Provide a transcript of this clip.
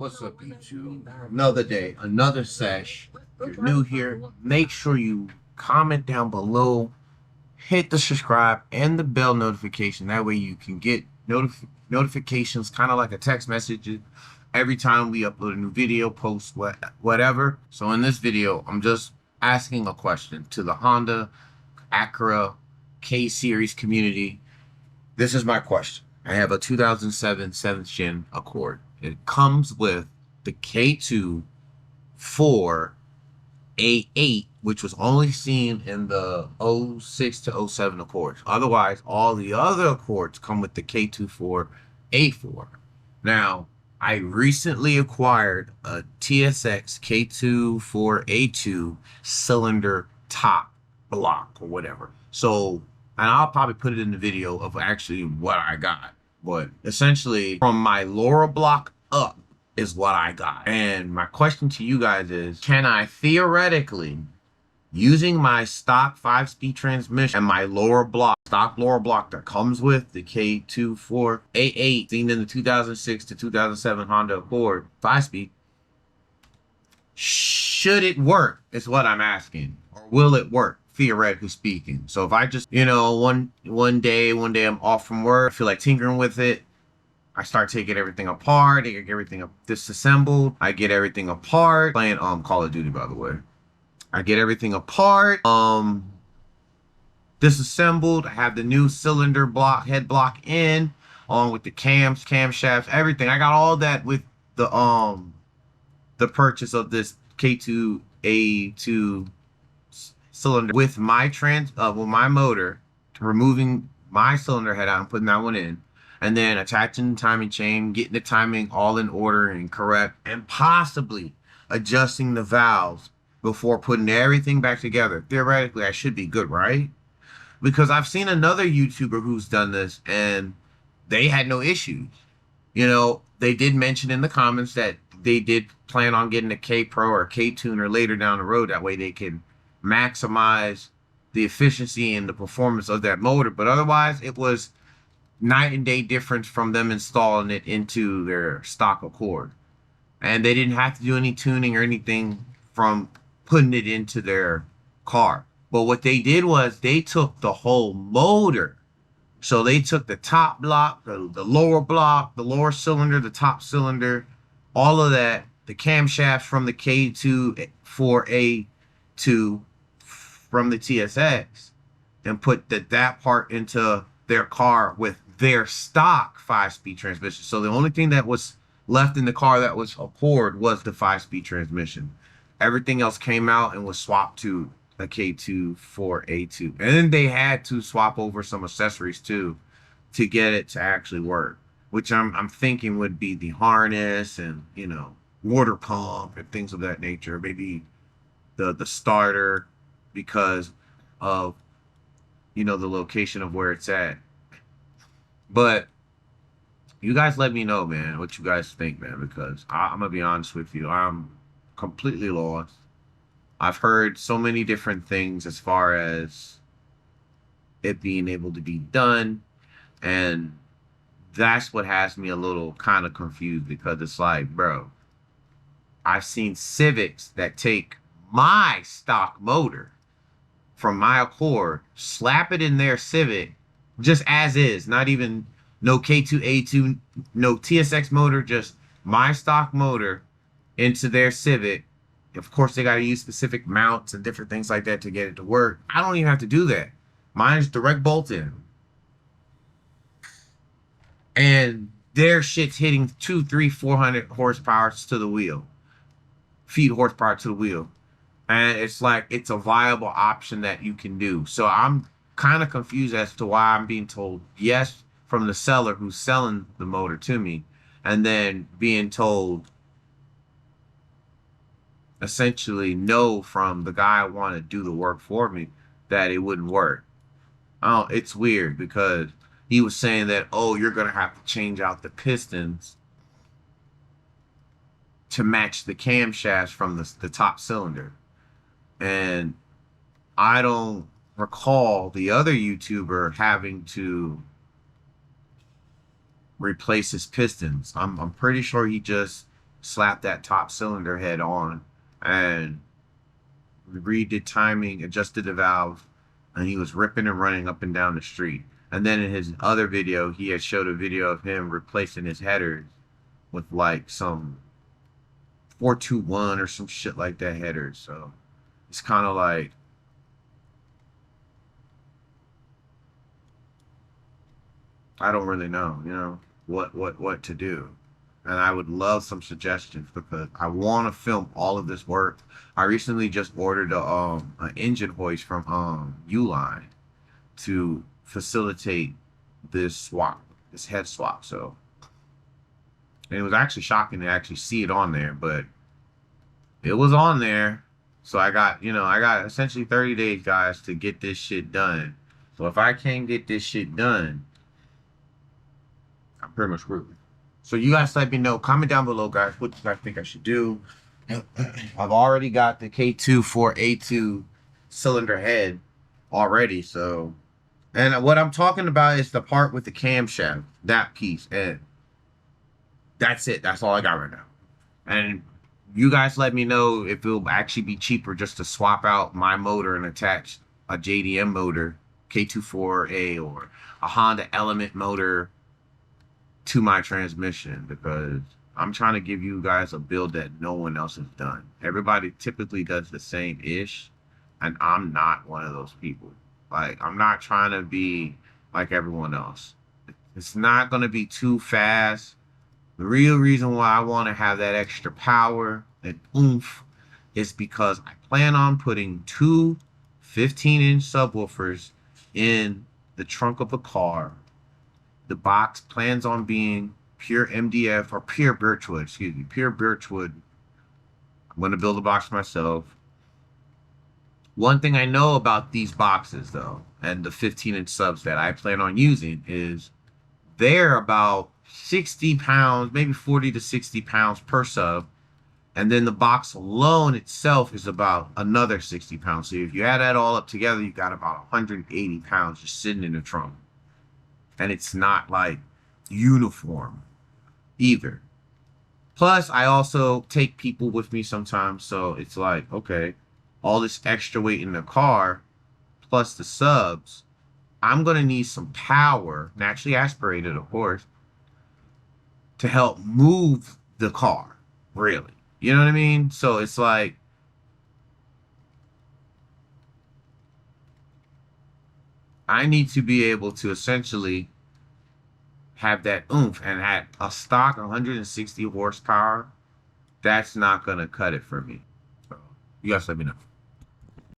What's up, YouTube? Another day, another sesh. If you're new here, make sure you comment down below, hit the subscribe and the bell notification. That way you can get notifications, kind of like a text message, every time we upload a new video, post, whatever. So in this video, I'm just asking a question to the Honda, Acura, K-Series community. This is my question. I have a 2007 7th Gen Accord. It comes with the K2 4A8, which was only seen in the 06 to 07 Accords. Otherwise, all the other Accords come with the K2 4A4. Now, I recently acquired a TSX K2 4A2 cylinder top block or whatever. So, and I'll probably put it in the video of actually what I got. But essentially, from my lower block up is what I got. And my question to you guys is, can I theoretically, using my stock 5-speed transmission and my stock lower block that comes with the K2 4A8 seen in the 2006 to 2007 Honda Accord 5-speed, should it work is what I'm asking, or will it work? Theoretically speaking. So if I just, one day I'm off from work, I feel like tinkering with it, I start taking everything apart, I get everything disassembled, I get everything apart, playing Call of Duty, by the way. I get everything apart, disassembled, I have the new cylinder block, head block in, along with the cams, camshafts, everything. I got all that with the purchase of this K2A2 cylinder with my motor, removing my cylinder head out and putting that one in, and then attaching the timing chain, getting the timing all in order and correct, and possibly adjusting the valves before putting everything back together. Theoretically, I should be good, right? Because I've seen another YouTuber who's done this and they had no issues. They did mention in the comments that they did plan on getting a K Pro or K Tuner later down the road. That way they can maximize the efficiency and the performance of that motor. But otherwise, it was night and day difference from them installing it into their stock Accord. And they didn't have to do any tuning or anything from putting it into their car. But what they did was they took the whole motor. So they took the top block, the lower block, the lower cylinder, the top cylinder, all of that, the camshafts from the K2 4A2 from the TSX, and put that part into their car with their stock 5-speed transmission. So the only thing that was left in the car that was Accord was the 5-speed transmission. Everything else came out and was swapped to a K2 4A2. And then they had to swap over some accessories too to get it to actually work, which I'm thinking would be the harness and, water pump and things of that nature. Maybe the starter, because of the location of where it's at. But you guys let me know, man, what you guys think, man, because I'm gonna be honest with you, I'm completely lost. I've heard so many different things as far as it being able to be done, and that's what has me a little kind of confused, because it's like, bro, I've seen Civics that take my stock motor from my Accord, slap it in their Civic just as is, not even no K2A2, no TSX motor, just my stock motor into their Civic. Of course, they got to use specific mounts and different things like that to get it to work. I don't even have to do that. Mine's direct bolt in. And their shit's hitting 200, 300, 400 horsepower to the wheel. Feet horsepower to the wheel. And it's like, it's a viable option that you can do. So I'm kind of confused as to why I'm being told yes from the seller who's selling the motor to me, and then being told essentially no from the guy who wanted to do the work for me, that it wouldn't work. Oh, it's weird, because he was saying that, oh, you're going to have to change out the pistons to match the camshafts from the top cylinder. And I don't recall the other YouTuber having to replace his pistons. I'm pretty sure he just slapped that top cylinder head on, and redid timing, adjusted the valve, and he was ripping and running up and down the street. And then in his other video, he had showed a video of him replacing his headers with like some 421 or some shit like that headers. So it's kind of like, I don't really know, what to do. And I would love some suggestions because I want to film all of this work. I recently just ordered an engine hoist from Uline to facilitate this swap, this head swap. So, and it was actually shocking to actually see it on there, but it was on there. So I got essentially 30 days, guys, to get this shit done. So if I can't get this shit done, I'm pretty much screwed. So you guys let me know. Comment down below, guys, what you guys think I should do. I've already got the K2-4A2 cylinder head already. So, and what I'm talking about is the part with the camshaft, that piece. And that's it. That's all I got right now. And you guys let me know if it'll actually be cheaper just to swap out my motor and attach a JDM motor, K2-4A, or a Honda Element motor to my transmission, because I'm trying to give you guys a build that no one else has done. Everybody typically does the same ish, and I'm not one of those people. Like, I'm not trying to be like everyone else. It's not going to be too fast. The real reason why I want to have that extra power and oomph is because I plan on putting two 15-inch subwoofers in the trunk of the car. The box plans on being pure MDF, or pure birchwood, excuse me, pure birchwood. I'm going to build a box myself. One thing I know about these boxes, though, and the 15-inch subs that I plan on using, is they're about 60 pounds, maybe 40 to 60 pounds per sub. And then the box alone itself is about another 60 pounds. So if you add that all up together, you got about 180 pounds just sitting in the trunk. And it's not like uniform either. Plus, I also take people with me sometimes. So it's like, okay, all this extra weight in the car, plus the subs, I'm going to need some power, naturally aspirated, of course, to help move the car, really. You know what I mean? So it's like, I need to be able to essentially have that oomph, and at a stock 160 horsepower, that's not going to cut it for me. So you guys let me know.